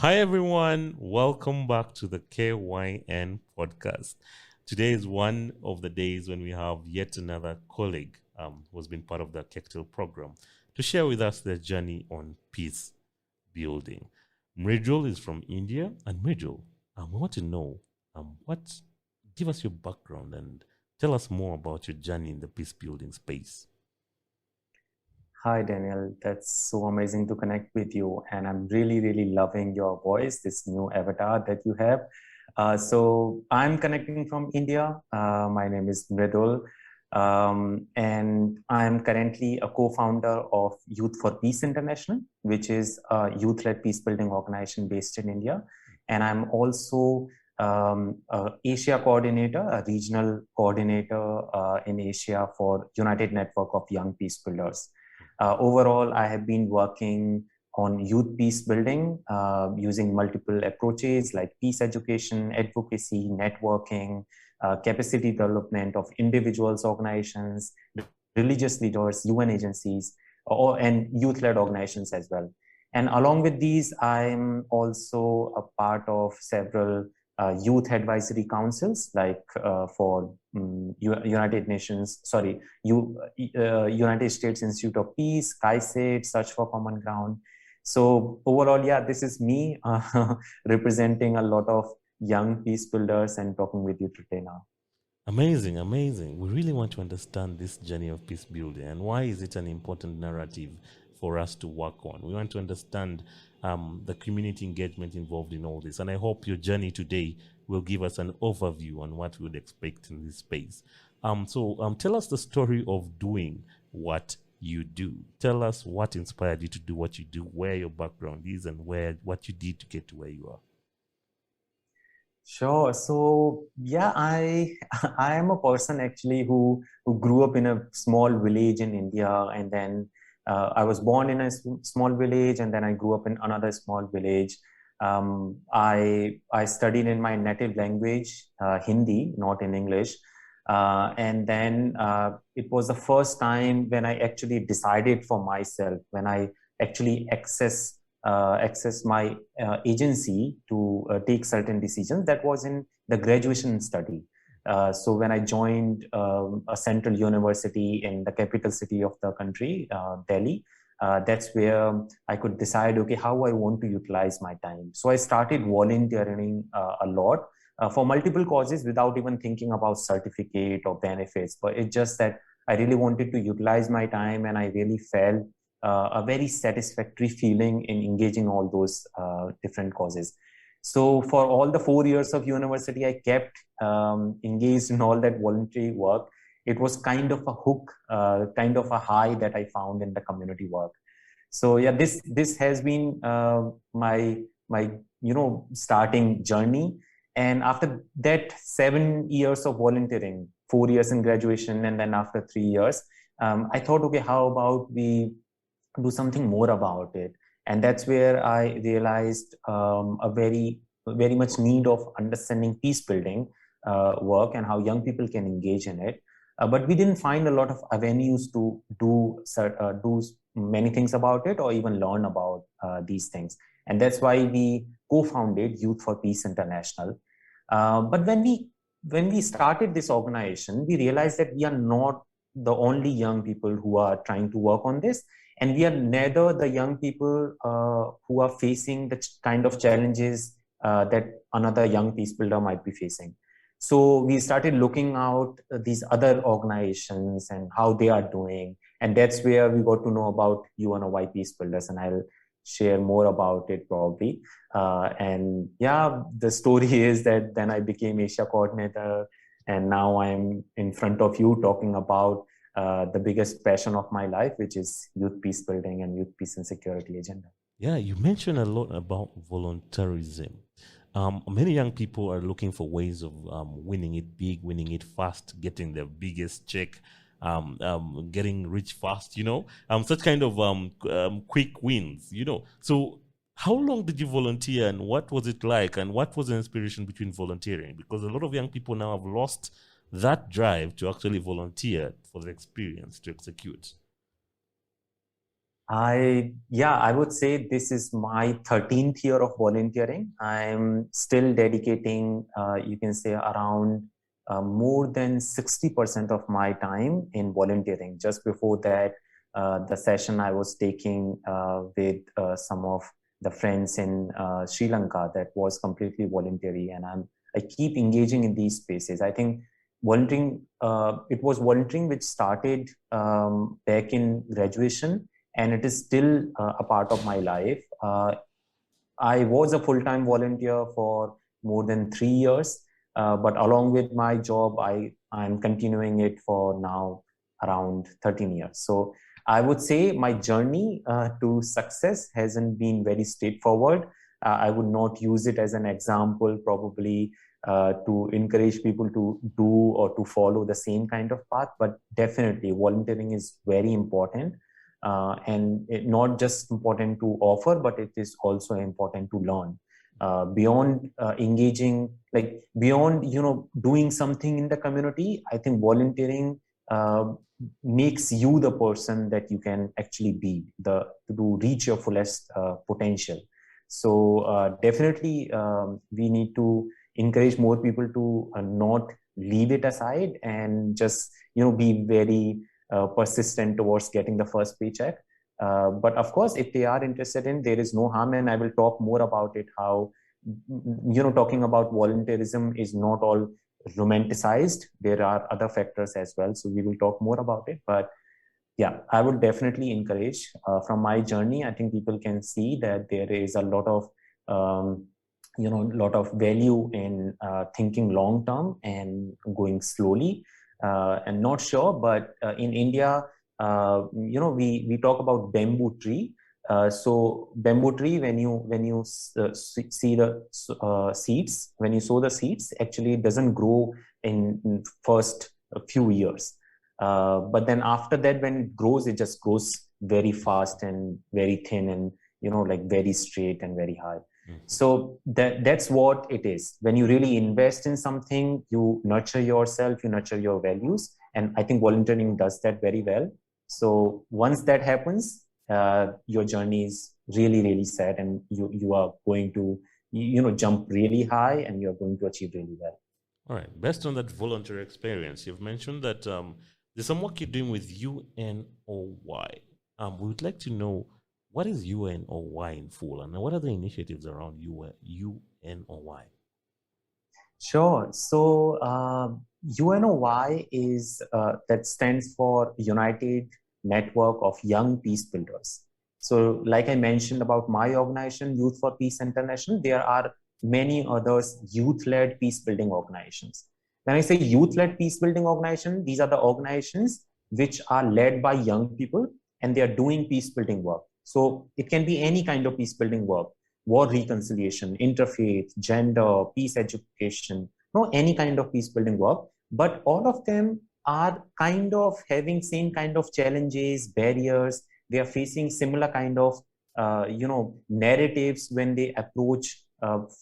Hi, everyone. Welcome back to the KYN podcast. Today is one of the days when we have yet another colleague who has been part of the KAICIID program to share with us their journey on peace building. Mridul is from India. And Mridul, I want to know give us your background and tell us more about your journey in the peace building space. Hi, Daniel. That's so amazing to connect with you. And I'm really, really loving your voice, this new avatar that you have. So I'm connecting from India. My name is Mridul. And I'm currently a co-founder of Youth for Peace International, which is a youth-led peace building organization based in India. And I'm also Asia coordinator, a regional coordinator in Asia for United Network of Young Peacebuilders. Overall, I have been working on youth peace building using multiple approaches like peace education, advocacy, networking, capacity development of individuals, organizations, religious leaders, UN agencies, and youth-led organizations as well. And along with these, I'm also a part of several youth advisory councils, like for United States Institute of Peace, KAICIID, Search for Common Ground. So overall, yeah, this is me representing a lot of young peace builders and talking with you today now. Amazing, amazing. We really want to understand this journey of peace building and why is it an important narrative for us to work on. We want to understand the community engagement involved in all this. And I hope your journey today will give us an overview on what we would expect in this space. So tell us the story of doing what you do. Tell us what inspired you to do what you do, where your background is, and what you did to get to where you are. Sure. So yeah, I I am a person actually who grew up in a small village in India, and then I was born in a small village, and then I grew up in another small village. I studied in my native language, Hindi, not in English, and then it was the first time when I actually decided for myself, when I actually access my agency to take certain decisions. That was in the graduation study. So when I joined a central university in the capital city of the country, Delhi, that's where I could decide, okay, how I want to utilize my time. So I started volunteering a lot for multiple causes without even thinking about certificate or benefits. But it's just that I really wanted to utilize my time, and I really felt a very satisfactory feeling in engaging all those different causes. So for all the 4 years of university, I kept engaged in all that voluntary work. It was kind of a hook, kind of a high that I found in the community work. So yeah, this has been my starting journey. And after that, 7 years of volunteering, 4 years in graduation, and then after 3 years, I thought, okay, how about we do something more about it? And that's where I realized a very much need of understanding peace building work and how young people can engage in it. But we didn't find a lot of avenues to do many things about it or even learn about these things. And that's why we co-founded Youth for Peace International. But when we started this organization, we realized that we are not the only young people who are trying to work on this, and we are neither the young people who are facing the kind of challenges that another young peace builder might be facing. So we started looking out these other organizations and how they are doing, and that's where we got to know about UNOY Peacebuilders, and I'll share more about it probably. And yeah, the story is that then I became Asia coordinator, and now I'm in front of you talking about the biggest passion of my life, which is youth peace building and youth peace and security agenda. Yeah, you mentioned a lot about voluntarism. Many young people are looking for ways of winning it big, winning it fast, getting the biggest check, getting rich fast, such kind of quick wins, So how long did you volunteer and what was it like and what was the inspiration between volunteering? Because a lot of young people now have lost that drive to actually volunteer for the experience to execute. I would say this is my 13th year of volunteering. I'm still dedicating, you can say, around more than 60% of my time in volunteering. Just before that, the session I was taking with some of the friends in Sri Lanka, that was completely voluntary, and I keep engaging in these spaces. I think volunteering, it was volunteering which started back in graduation, and it is still a part of my life. I was a full-time volunteer for more than 3 years, but along with my job, I'm continuing it for now around 13 years. So I would say my journey to success hasn't been very straightforward. I would not use it as an example, probably to encourage people to do or to follow the same kind of path, but definitely volunteering is very important. And not just important to offer, but it is also important to learn. Beyond engaging, like beyond doing something in the community, I think volunteering makes you the person that you can actually be, to reach your fullest potential. So definitely we need to encourage more people to not leave it aside and just be very persistent towards getting the first paycheck. But of course, if they are interested in, there is no harm, and I will talk more about it. How talking about volunteerism is not all romanticized. There are other factors as well, so we will talk more about it. But yeah, I would definitely encourage. From my journey, I think people can see that there is a lot of lot of value in thinking long term and going slowly. And not sure, but in India, we talk about bamboo tree. So bamboo tree, when you see the seeds, when you sow the seeds, actually it doesn't grow in first few years. But then after that, when it grows, it just grows very fast and very thin and like very straight and very high. So that's what it is. When you really invest in something, you nurture yourself, you nurture your values. And I think volunteering does that very well. So once that happens, your journey is really, really set, and you are going to, jump really high, and you're going to achieve really well. All right. Based on that voluntary experience, you've mentioned that there's some work you're doing with UNOY. We would like to know, what is UNOY in full, and what are the initiatives around UNOY? Sure. So UNOY is that stands for United Network of Young Peacebuilders. So, like I mentioned about my organization, Youth for Peace International, there are many others youth-led peace-building organizations. When I say youth-led peace-building organization, these are the organizations which are led by young people, and they are doing peace-building work. So it can be any kind of peace building work: war reconciliation, interfaith, gender, peace education, any kind of peace building work. But all of them are kind of having same kind of challenges, barriers. They are facing similar kind of narratives when they approach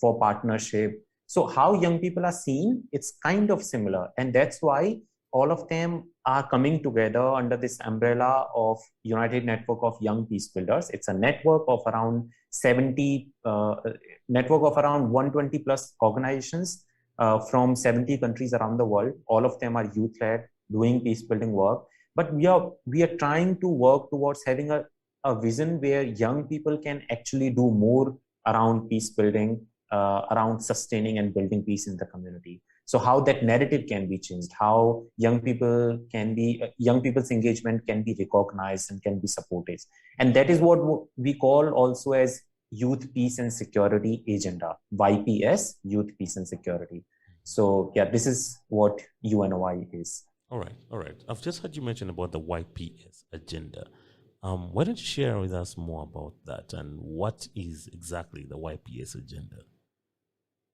for partnership. So how young people are seen, it's kind of similar, and that's why all of them are coming together under this umbrella of United Network of Young Peacebuilders. It's a network of around 120 plus organizations from 70 countries around the world. All of them are youth-led, doing peace-building work. But we are trying to work towards having a vision where young people can actually do more around peace building, around sustaining and building peace in the community. So how that narrative can be changed, how young people's engagement can be recognized and can be supported. And that is what we call also as Youth Peace and Security Agenda, YPS, Youth Peace and Security. So yeah, this is what UNOY is. All right. I've just heard you mention about the YPS agenda. Why don't you share with us more about that, and what is exactly the YPS agenda?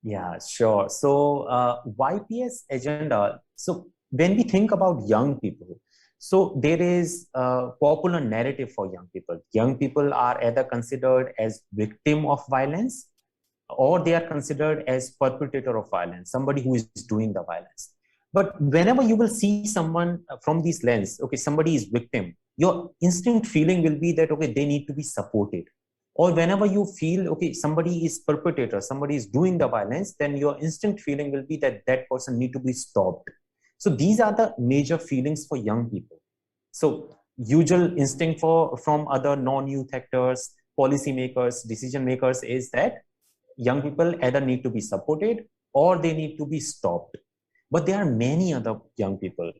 Yeah, sure. So YPS agenda. So when we think about young people, so there is a popular narrative for young people. Young people are either considered as victim of violence, or they are considered as perpetrator of violence, somebody who is doing the violence. But whenever you will see someone from this lens, okay, somebody is victim, your instinct feeling will be that, okay, they need to be supported. Or whenever you feel, okay, somebody is perpetrator, somebody is doing the violence, then your instinct feeling will be that that person need to be stopped. So these are the major feelings for young people. So usual instinct from other non-youth actors, policymakers, decision makers is that young people either need to be supported or they need to be stopped. But there are many other young people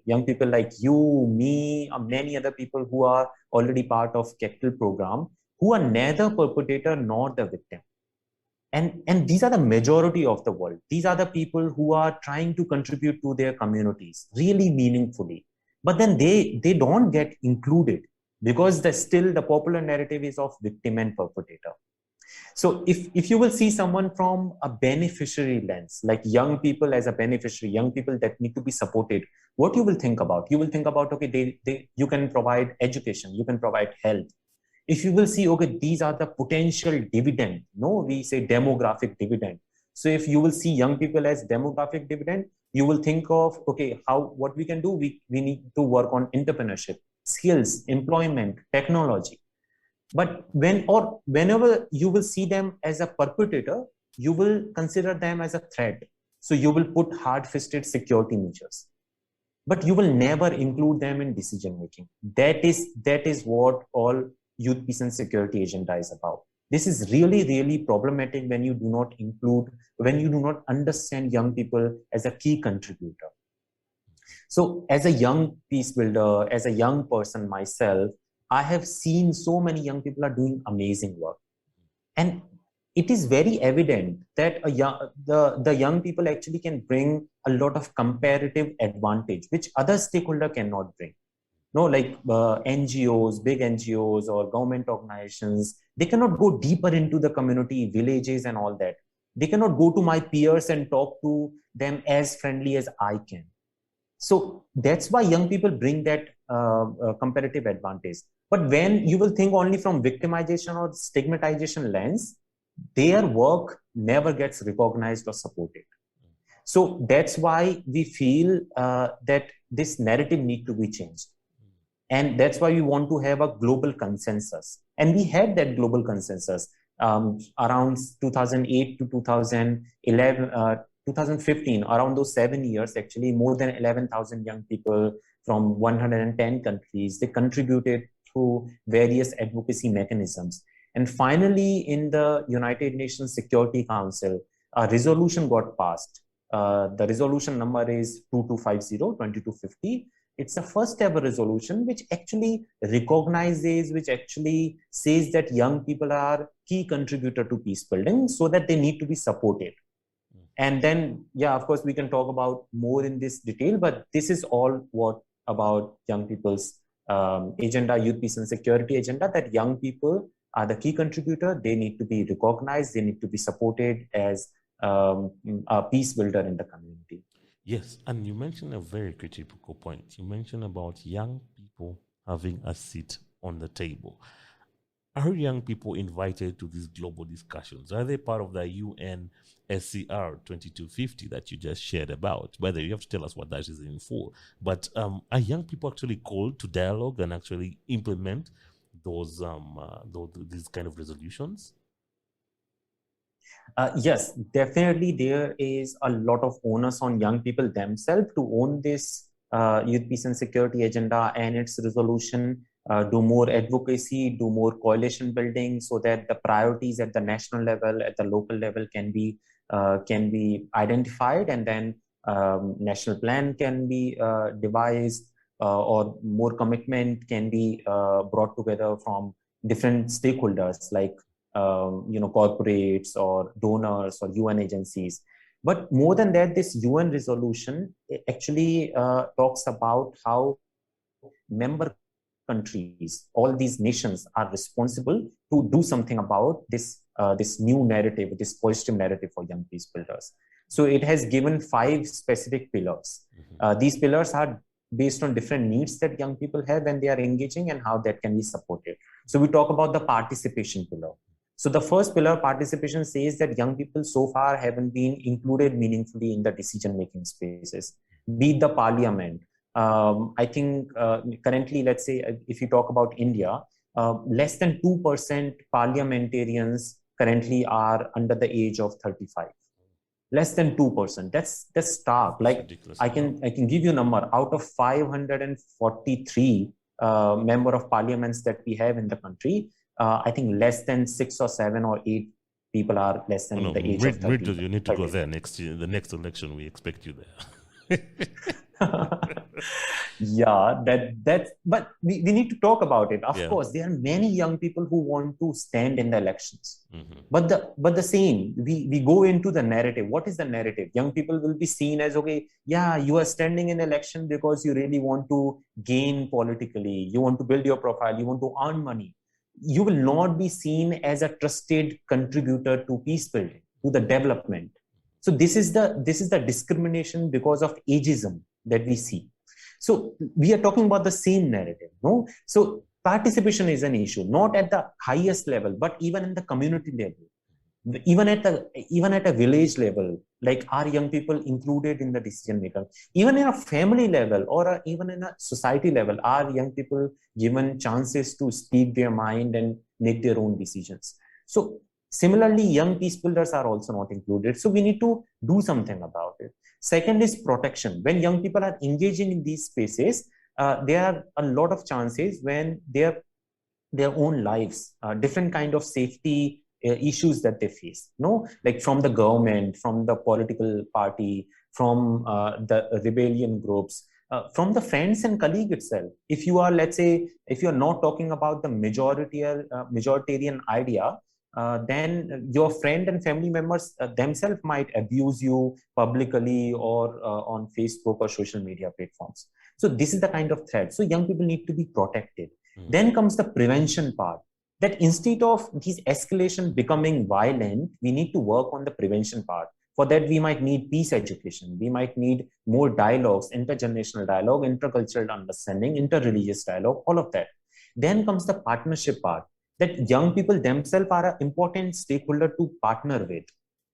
like you, me, or many other people who are already part of KAICIID program, who are neither perpetrator nor the victim. And these are the majority of the world. These are the people who are trying to contribute to their communities really meaningfully. But then they don't get included because still the popular narrative is of victim and perpetrator. So if you will see someone from a beneficiary lens, like young people as a beneficiary, young people that need to be supported, what you will think about? You will think about, okay, you can provide education, you can provide health. If you will see, okay, these are the potential dividend, no, we say demographic dividend. So if you will see young people as demographic dividend, you will think of, okay, what we can do, we need to work on entrepreneurship, skills, employment, technology. But whenever you will see them as a perpetrator, you will consider them as a threat. So you will put hard-fisted security measures, but you will never include them in decision making. That is what all youth peace and security agenda is about. This is really, really problematic when you do not understand young people as a key contributor. So as a young peace builder, as a young person myself, I have seen so many young people are doing amazing work. And it is very evident that the young people actually can bring a lot of comparative advantage, which other stakeholder cannot bring. No, like NGOs, big NGOs or government organizations, they cannot go deeper into the community, villages and all that. They cannot go to my peers and talk to them as friendly as I can. So that's why young people bring that comparative advantage. But when you will think only from victimization or stigmatization lens, their work never gets recognized or supported. So that's why we feel that this narrative needs to be changed. And that's why we want to have a global consensus. And we had that global consensus around 2008 to 2011, 2015, around those 7 years, actually, more than 11,000 young people from 110 countries, they contributed through various advocacy mechanisms. And finally, in the United Nations Security Council, a resolution got passed. The resolution number is 2250, It's the first ever resolution which actually recognizes, which actually says that young people are key contributor to peace building, so that they need to be supported. And then, yeah, of course, we can talk about more in this detail, but this is all what about young people's agenda, youth peace and security agenda, that young people are the key contributor. They need to be recognized. They need to be supported as a peace builder in the community. Yes, and you mentioned a very critical point. You mentioned about young people having a seat on the table. Are young people invited to these global discussions? Are they part of the UNSCR 2250 that you just shared about? Whether you have to tell us what that is in for. But are young people actually called to dialogue and actually implement these kind of resolutions? Yes, definitely there is a lot of onus on young people themselves to own this youth peace and security agenda and its resolution, do more advocacy, do more coalition building, so that the priorities at the national level, at the local level can be identified, and then national plan can be devised, or more commitment can be brought together from different stakeholders like corporates or donors or UN agencies. But more than that, this UN resolution actually talks about how member countries, all these nations, are responsible to do something about this new narrative, this positive narrative for young peace builders. So it has given 5 specific pillars. These pillars are based on different needs that young people have when they are engaging and how that can be supported. So we talk about the participation pillar. So the first pillar, participation, says that young people so far haven't been included meaningfully in the decision-making spaces, be it the parliament, I think currently, let's say, if you talk about India, less than 2% parliamentarians currently are under the age of 35. Less than 2%. That's stark. Like ridiculous. I can give you a number. Out of 543 member of parliaments that we have in the country, I think less than 6 or 7 or 8 people are less than the age of 30. Mridul, you need to go there next year. The next election, we expect you there. Yeah, but we need to talk about it. Of course, there are many young people who want to stand in the elections. But the same, we go into the narrative. What is the narrative? Young people will be seen as, okay, yeah, you are standing in election because you really want to gain politically, you want to build your profile, you want to earn money. You will not be seen as a trusted contributor to peace building, to the development. So this is the discrimination because of ageism that we see. So we are talking about the same narrative, no? So participation is an issue, not at the highest level, but even in the community level, even at a village level. Like, are young people included in the decision maker? Even in a family level, or even in a society level, are young people given chances to speak their mind and make their own decisions? So similarly, young peace builders are also not included. So we need to do something about it. Second is protection. When young people are engaging in these spaces, there are a lot of chances when their own lives, different kind of safety issues that they face, no, like from the government, from the political party, from the rebellion groups, from the friends and colleague itself. If you are, let's say, if you are not talking about the majoritarian idea, then your friend and family members themselves might abuse you publicly or on Facebook or social media platforms. So this is the kind of threat. So young people need to be protected. Then comes the prevention part, that instead of these escalation becoming violent, we need to work on the prevention part. For that, we might need peace education. We might need more dialogues, intergenerational dialogue, intercultural understanding, interreligious dialogue, all of that. Then comes the partnership part, that young people themselves are an important stakeholder to partner with.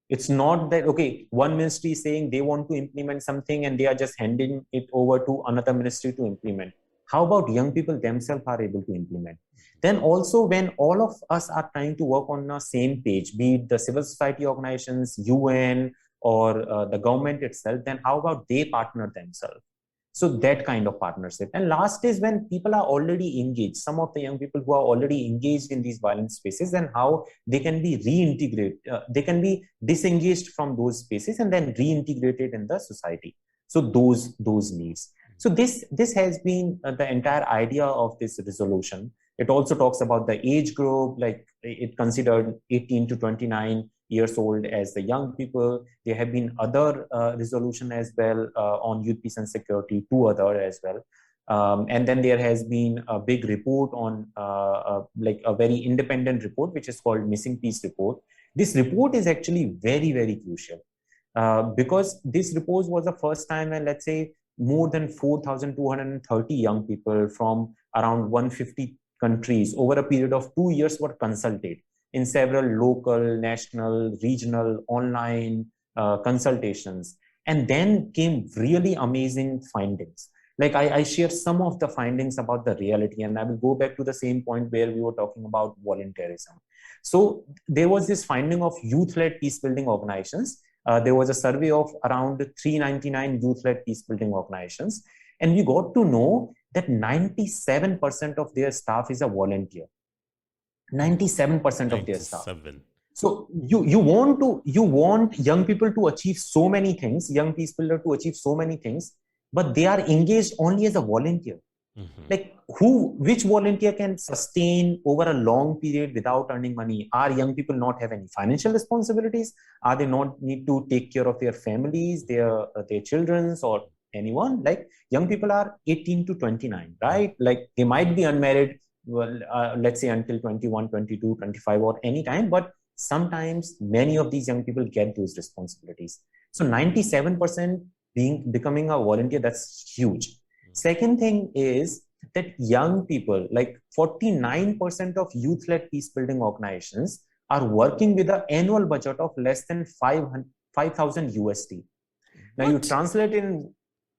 It's not that, okay, one ministry is saying they want to implement something and they are just handing it over to another ministry to implement. How about young people themselves are able to implement? Then also, when all of us are trying to work on the same page, be it the civil society organizations, UN, or the government itself, then how about they partner themselves? So that kind of partnership. And last is when people are already engaged, some of the young people who are already engaged in these violent spaces, and how they can be reintegrated, they can be disengaged from those spaces and then reintegrated in the society. So those needs. So this has been the entire idea of this resolution. It also talks about the age group, like it considered 18 to 29 years old as the young people. There have been other resolution as well on youth, peace and security, 2 other as well. And then there has been a big report on like a very independent report, which is called Missing Peace Report. This report is actually very, very crucial because this report was the first time when, let's say, more than 4,230 young people from around 150 countries over a period of 2 years were consulted in several local, national, regional, online consultations. And then came really amazing findings. Like I share some of the findings about the reality, and I will go back to the same point where we were talking about volunteerism. So there was this finding of youth-led peace-building organizations. There was a survey of around 399 youth-led peace-building organizations. And we got to know that 97% of their staff is a volunteer. 97% of their staff. So you want young people to achieve so many things, young peace builder to achieve so many things, but they are engaged only as a volunteer. Like which volunteer can sustain over a long period without earning money? Are young people not have any financial responsibilities? Are they not need to take care of their families, their children's, or anyone? Like young people are 18 to 29, right? Like they might be unmarried, well, let's say until 21, 22, 25 or any time, but sometimes many of these young people get those responsibilities. So 97% becoming a volunteer, that's huge. Second thing is that young people, like 49% of youth-led peace-building organizations are working with an annual budget of less than 5,000 USD. Now you translate in,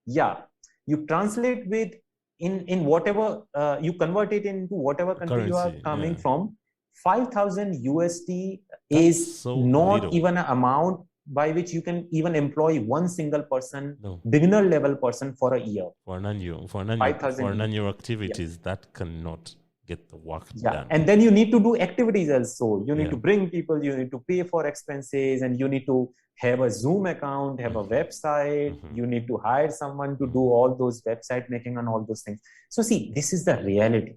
yeah. you translate with in whatever you convert it into whatever country you are Currency, coming yeah. from. 5,000 USD That's is so not little. even an amount by which you can even employ one single person, No, beginner level person, for a year. for non-EU, for 5,000 non-EU USD. Yeah. activities, that cannot get the work Yeah. done. And then you need to do activities also. You need Yeah. to bring people, you need to pay for expenses, and you need to have a Zoom account, have a website. You need to hire someone to do all those website making and all those things. So see, this is the reality.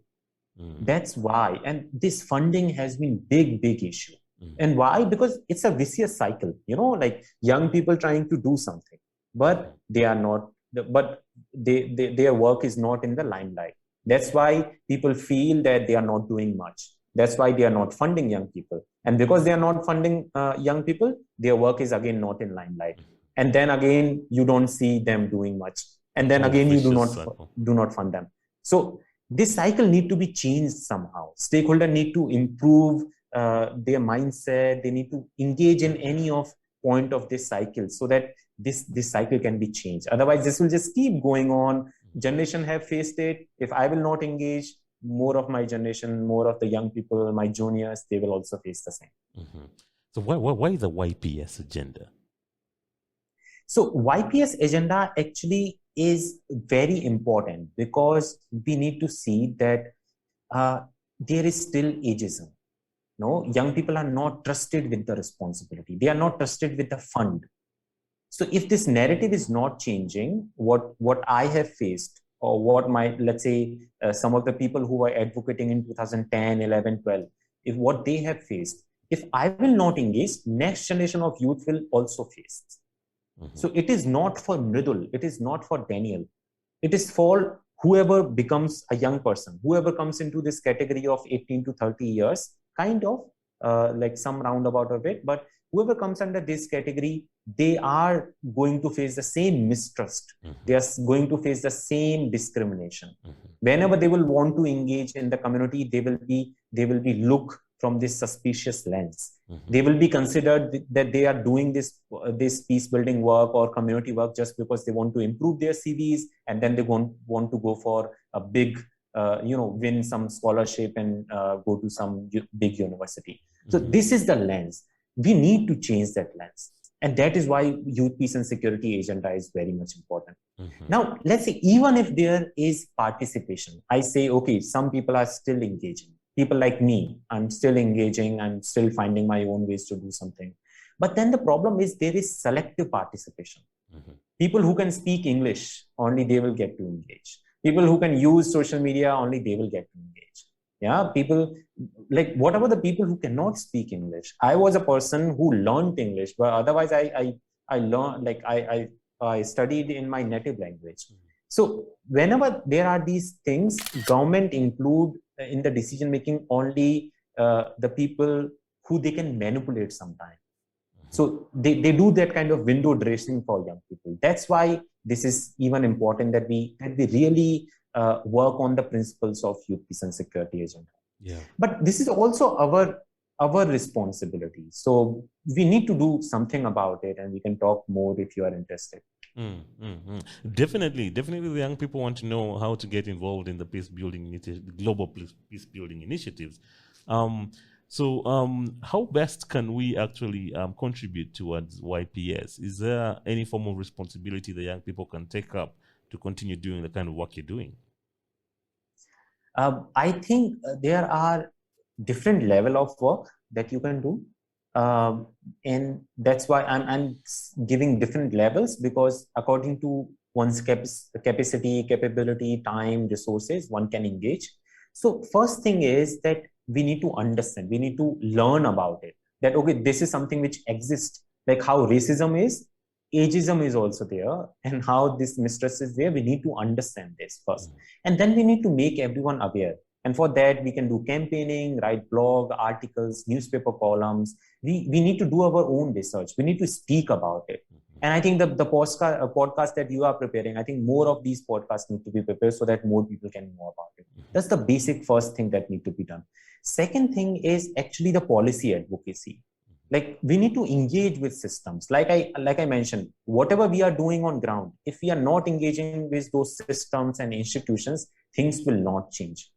That's why. And this funding has been big issue. And why? Because it's a vicious cycle, like young people trying to do something, but they are not, but their work is not in the limelight. That's why people feel that they are not doing much. That's why they are not funding young people. And because they are not funding young people, their work is again not in limelight. And then again, you don't see them doing much. And then again, you do not fund them. So this cycle need to be changed somehow. Stakeholders need to improve their mindset. They need to engage in any of point of this cycle so that this cycle can be changed. Otherwise, this will just keep going on. Generation have faced it. If I will not engage, more of my generation, more of the young people, my juniors, they will also face the same. So why the YPS agenda? So YPS agenda actually is very important because we need to see that there is still ageism. No, young people are not trusted with the responsibility. They are not trusted with the fund. So if this narrative is not changing, what I have faced, or what let's say, some of the people who were advocating in 2010, 11, 12, if what they have faced, if I will not engage, next generation of youth will also face. So it is not for Mridul, it is not for Daniel. It is for whoever becomes a young person, whoever comes into this category of 18 to 30 years, kind of like some roundabout of it, but whoever comes under this category, they are going to face the same mistrust. They are going to face the same discrimination. Whenever they will want to engage in the community, they will be looked from this suspicious lens. They will be considered that they are doing this peace building work or community work just because they want to improve their CVs, and then they want to go for a big win some scholarship and go to some big university. So this is the lens. We need to change that lens. And that is why youth peace and security agenda is very much important. Now, let's say, even if there is participation, I say, okay, some people are still engaging. People like me, I'm still engaging, I'm still finding my own ways to do something. But then the problem is there is selective participation. People who can speak English, only they will get to engage. People who can use social media, only they will get to engage. Yeah, people like whatever the people who cannot speak English. I was a person who learned English, but otherwise I learned, like I studied in my native language. So whenever there are these things, government include in the decision making only the people who they can manipulate sometimes. So they do that kind of window dressing for young people. That's why this is even important that we really work on the principles of youth peace and security agenda. Yeah. But this is also our responsibility. So we need to do something about it, and we can talk more if you are interested. Definitely, the young people want to know how to get involved in the peace building, global peace building initiatives. So how best can we actually contribute towards YPS? Is there any form of responsibility the young people can take up to continue doing the kind of work you're doing? I think there are different level of work that you can do. And that's why I'm giving different levels, because according to one's capacity, capability, time, resources, one can engage. So first thing is that we need to understand, we need to learn about it, that, okay, this is something which exists, like how racism is, ageism is also there, and how this mistrust is there. We need to understand this first. And then we need to make everyone aware. And for that, we can do campaigning, write blog, articles, newspaper columns. We need to do our own research. We need to speak about it. And I think the podcast that you are preparing, I think more of these podcasts need to be prepared so that more people can know about it. That's the basic first thing that need to be done. Second thing is actually the policy advocacy. Like we need to engage with systems. Like I mentioned, whatever we are doing on ground, if we are not engaging with those systems and institutions, things will not change.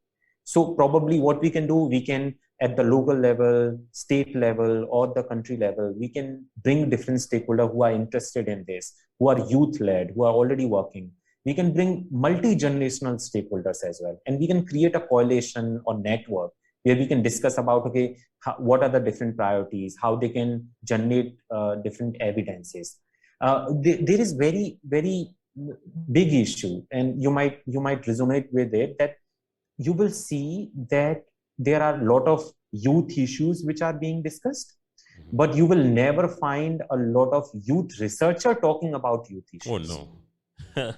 So probably what we can do, we can at the local level, state level, or the country level, we can bring different stakeholders who are interested in this, who are youth led, who are already working. We can bring multi-generational stakeholders as well, and we can create a coalition or network where we can discuss about, okay, what are the different priorities, how they can generate different evidences. There is very big issue, and you might resonate with it, that you will see that there are a lot of youth issues which are being discussed, but you will never find a lot of youth researcher talking about youth issues. Oh no.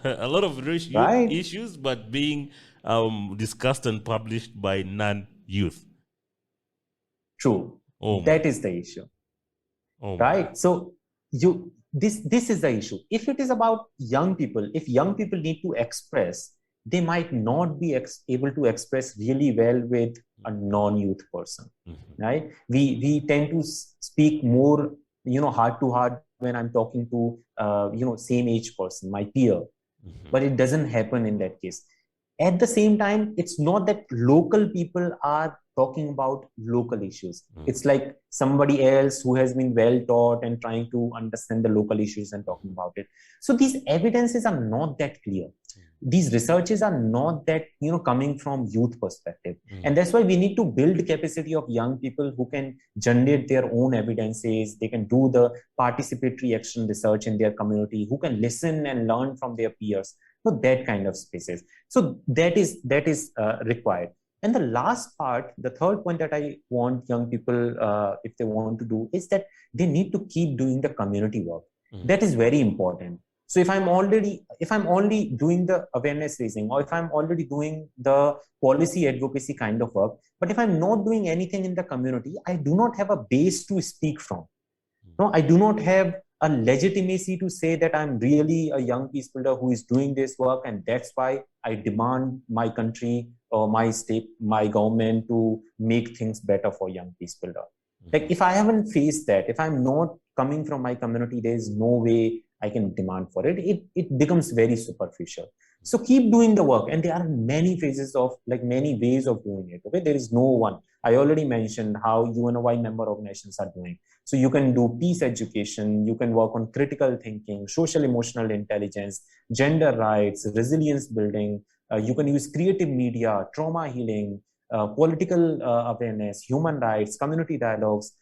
A lot of Right? issues, but being discussed and published by non-youth. True. Oh That my. is the issue. Oh Right? my. So this is the issue. If it is about young people, if young people need to express, they might not be able to express really well with a non-youth person. Right? We tend to speak more, heart to heart when I'm talking to same age person, my peer, but it doesn't happen in that case. At the same time, it's not that local people are talking about local issues. It's like somebody else who has been well taught and trying to understand the local issues and talking about it. So these evidences are not that clear. These researches are not that coming from youth perspective, and that's why we need to build capacity of young people who can generate their own evidences. They can do the participatory action research in their community, who can listen and learn from their peers. So that kind of spaces. So that is required. And the last part, the third point that I want young people, if they want to do, is that they need to keep doing the community work. That is very important. So if I'm only doing the awareness raising, or if I'm already doing the policy advocacy kind of work, but if I'm not doing anything in the community, I do not have a base to speak from. No, I do not have a legitimacy to say that I'm really a young peace builder who is doing this work, and that's why I demand my country or my state, my government to make things better for young peace builder. Like if I haven't faced that, if I'm not coming from my community, there is no way I can demand for it. It becomes very superficial. So keep doing the work, and there are many phases of many ways of doing it. Okay, there is no one. I already mentioned how UNOY member organizations are doing. So you can do peace education, you can work on critical thinking, social emotional intelligence, gender rights, resilience building. You can use creative media, trauma healing, political awareness, human rights, community dialogues,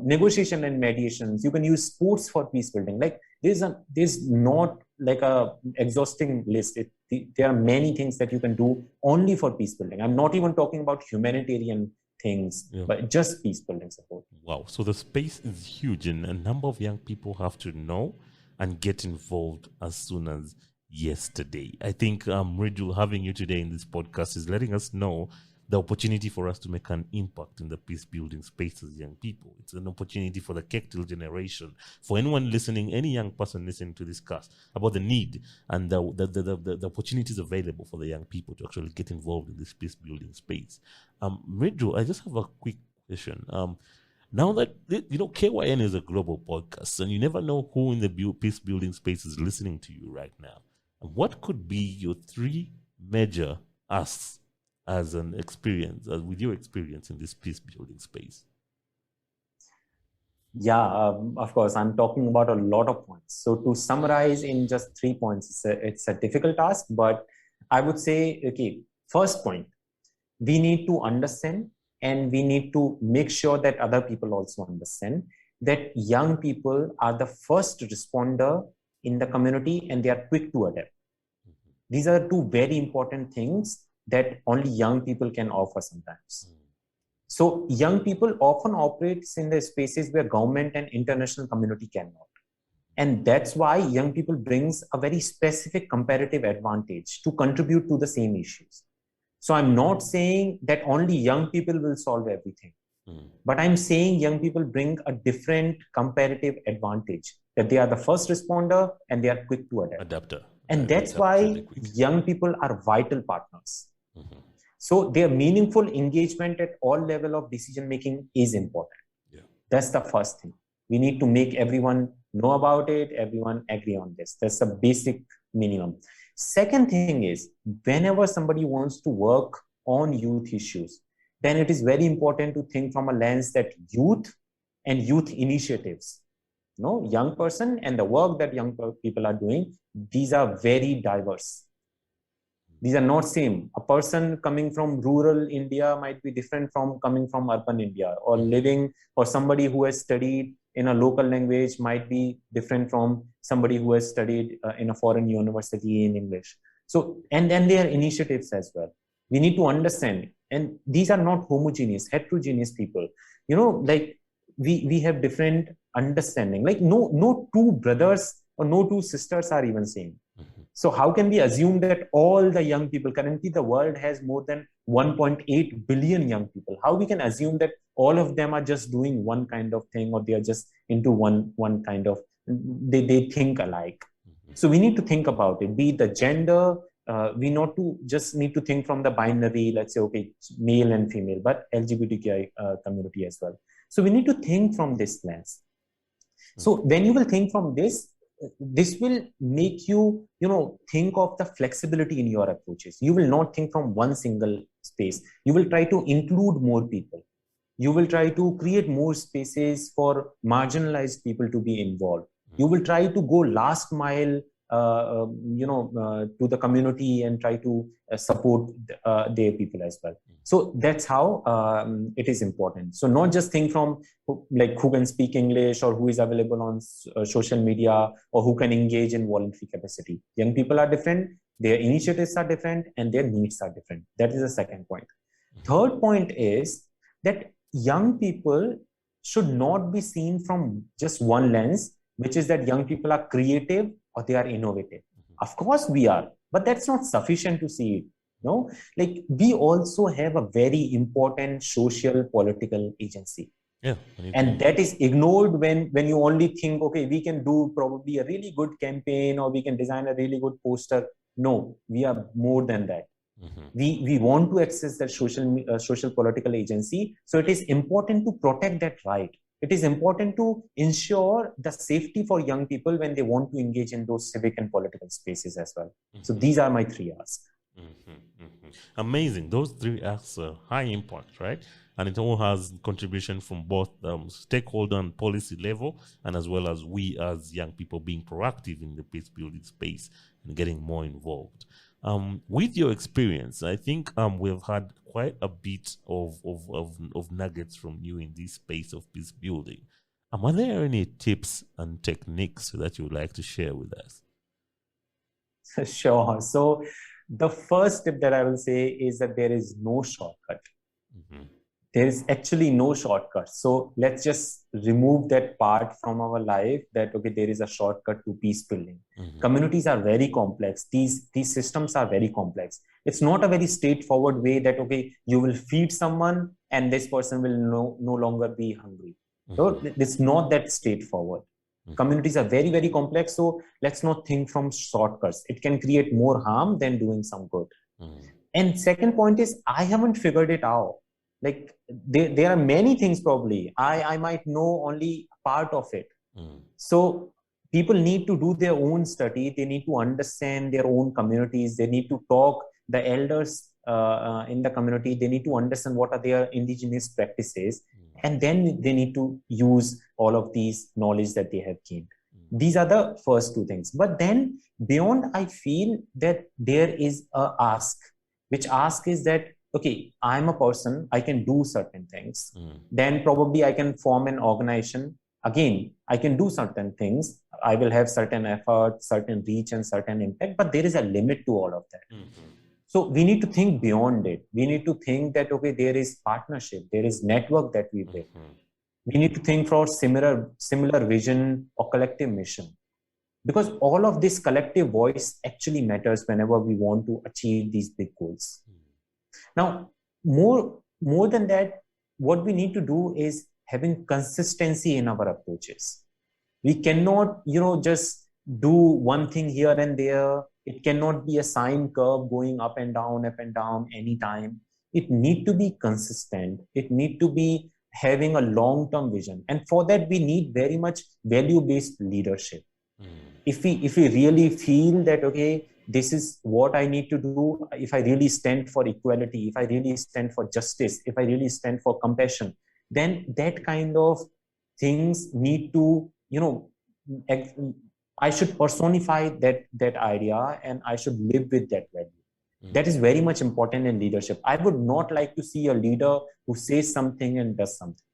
negotiation and mediations. You can use sports for peace building. Like there's not like a exhausting list. There are many things that you can do only for peace building. I'm not even talking about humanitarian things, but just peace building support. Wow. So the space is huge, and a number of young people have to know and get involved as soon as yesterday. I think Mridul, having you today in this podcast is letting us know the opportunity for us to make an impact in the peace building space as young people. It's an opportunity for the KAICIID generation, for anyone listening, any young person listening to this cast, about the need and the opportunities available for the young people to actually get involved in this peace building space. Mridul, I just have a quick question. Now that, KYN is a global podcast, and you never know who in the peace building space is listening to you right now. What could be your 3 major asks as an experience, with your experience in this peace building space? Yeah, of course, I'm talking about a lot of points. So to summarize in just 3 points, it's a difficult task, but I would say, okay, first point, we need to understand, and we need to make sure that other people also understand that young people are the first responder in the community, and they are quick to adapt. These are 2 very important things that only young people can offer sometimes. So young people often operates in the spaces where government and international community cannot. And that's why young people brings a very specific comparative advantage to contribute to the same issues. So I'm not saying that only young people will solve everything, but I'm saying young people bring a different comparative advantage, that they are the first responder and they are quick to adapt. And that's why young people are vital partners. So their meaningful engagement at all level of decision making is important. That's the first thing. We need to make everyone know about it, everyone agree on this. That's the basic minimum. Second thing is, whenever somebody wants to work on youth issues, then it is very important to think from a lens that youth and youth initiatives, young person and the work that young people are doing, these are very diverse. These are not same. A person coming from rural India might be different from coming from urban India, or living, or somebody who has studied in a local language might be different from somebody who has studied in a foreign university in English. So, and then there are initiatives as well. We need to understand, and these are not homogeneous, heterogeneous people. Like we have different understanding. Like no two brothers or no two sisters are even same. So how can we assume that all the young people, currently the world has more than 1.8 billion young people. How we can assume that all of them are just doing one kind of thing, or they are just into one kind of, they think alike. So we need to think about it, be it the gender, we not to just need to think from the binary, let's say, okay, male and female, but LGBTQI community as well. So we need to think from this lens. So when you will think from this will make you, think of the flexibility in your approaches. You will not think from one single space. You will try to include more people. You will try to create more spaces for marginalized people to be involved. You will try to go last mile, to the community and try to support their people as well. So that's how it is important. So not just think from like who can speak English, or who is available on social media, or who can engage in voluntary capacity. Young people are different, their initiatives are different, and their needs are different. That is the second point. Third point is that young people should not be seen from just one lens, which is that young people are creative or they are innovative. Of course we are, but that's not sufficient to see it. Like we also have a very important social political agency. Yeah, and that is ignored when you only think, okay, we can do probably a really good campaign, or we can design a really good poster. No, we are more than that. We want to access that social political agency. So it is important to protect that right. It is important to ensure the safety for young people when they want to engage in those civic and political spaces as well. So these are my 3 R's. Amazing. Those 3 R's are high impact, right? And it all has contribution from both stakeholder and policy level, and as well as we as young people being proactive in the peace building space and getting more involved. With your experience, I think we've had quite a bit of nuggets from you in this space of peace building. Are there any tips and techniques that you would like to share with us? Sure. So the first tip that I will say is that there is no shortcut. There is actually no shortcut. So let's just remove that part from our life, that, okay, there is a shortcut to peace building. Communities are very complex. These systems are very complex. It's not a very straightforward way that, okay, you will feed someone and this person will no longer be hungry. So it's not that straightforward. Communities are very, very complex. So let's not think from shortcuts. It can create more harm than doing some good. And second point is, I haven't figured it out. Like there are many things probably. I might know only part of it. So people need to do their own study. They need to understand their own communities. They need to talk the elders in the community. They need to understand what are their indigenous practices. And then they need to use all of these knowledge that they have gained. These are the first 2 things. But then beyond, I feel that there is a ask, which ask is that, okay, I'm a person, I can do certain things. Then probably I can form an organization. Again, I can do certain things. I will have certain effort, certain reach, and certain impact, but there is a limit to all of that. So we need to think beyond it. We need to think that, okay, there is partnership, there is network that we build. We need to think for similar vision or collective mission. Because all of this collective voice actually matters whenever we want to achieve these big goals. Now, more than that, what we need to do is having consistency in our approaches. We cannot, just do one thing here and there. It cannot be a sine curve going up and down anytime. It need to be consistent. It need to be having a long-term vision. And for that, we need very much value-based leadership. If we really feel that, okay, this is what I need to do, if I really stand for equality, if I really stand for justice, if I really stand for compassion, then that kind of things need to, I should personify that idea, and I should live with that value. That is very much important in leadership. I would not like to see a leader who says something and does something.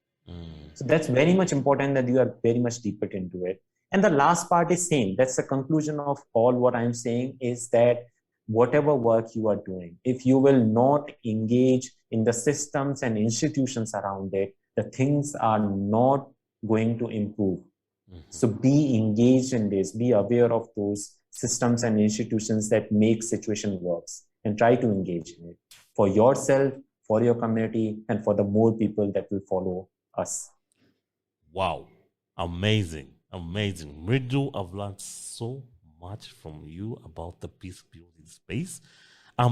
So that's very much important, that you are very much deeper into it. And the last part is same. That's the conclusion of all what I'm saying, is that whatever work you are doing, if you will not engage in the systems and institutions around it, the things are not going to improve. So be engaged in this, be aware of those systems and institutions that make situation works, and try to engage in it for yourself, for your community, and for the more people that will follow us. Wow. Amazing. Amazing. Mridul, I've learned so much from you about the peace building space.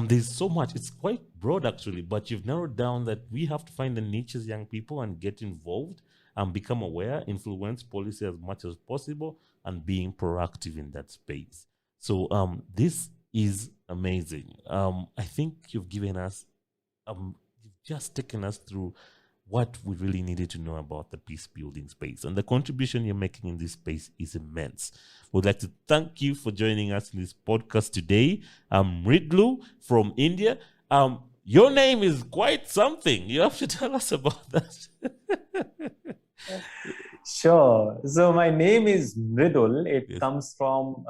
There's so much. It's quite broad actually, but you've narrowed down that we have to find the niches, young people, and get involved and become aware, influence policy as much as possible, and being proactive in that space. So this is amazing. I think you've given us, you've just taken us through what we really needed to know about the peace building space, and the contribution you're making in this space is immense. We'd like to thank you for joining us in this podcast today. Mridul from India. Your name is quite something. You have to tell us about that. Sure. So my name is Mridul. It comes from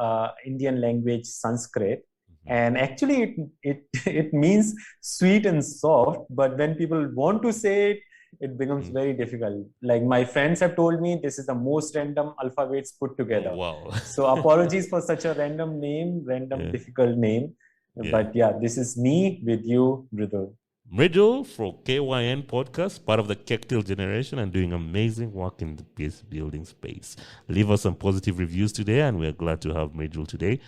Indian language Sanskrit. And actually it means sweet and soft. But when people want to say it, it becomes very difficult. Like my friends have told me, this is the most random alphabets put together. Oh, wow. So apologies for such a random name, difficult name. Yeah. But yeah, this is me with you, Mridul. Mridul for KYN podcast, part of the Cocktail Generation, and doing amazing work in the peace building space. Leave us some positive reviews today, and we're glad to have Mridul today.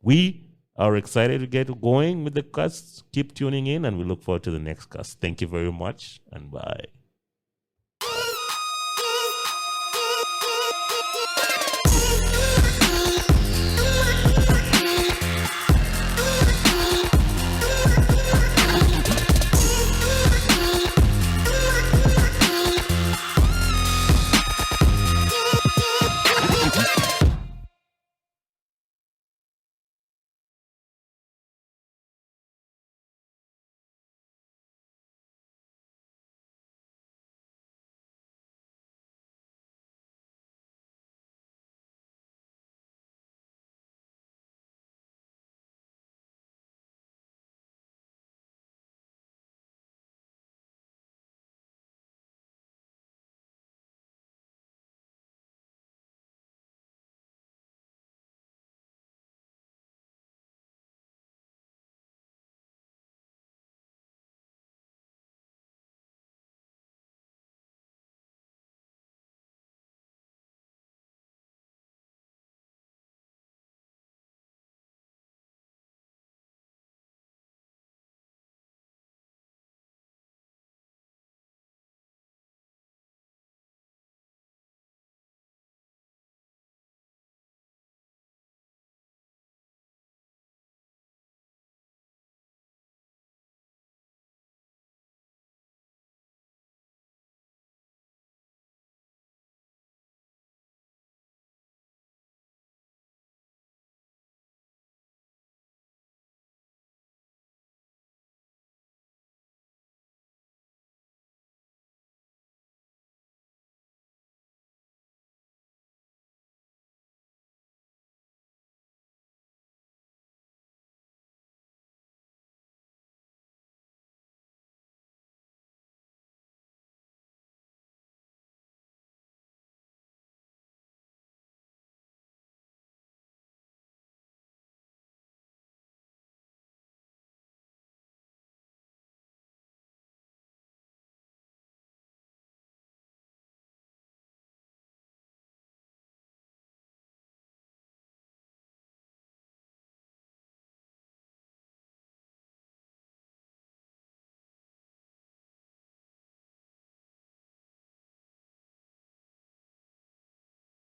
We are excited to get going with the cast. Keep tuning in, and we look forward to the next cast. Thank you very much, and bye.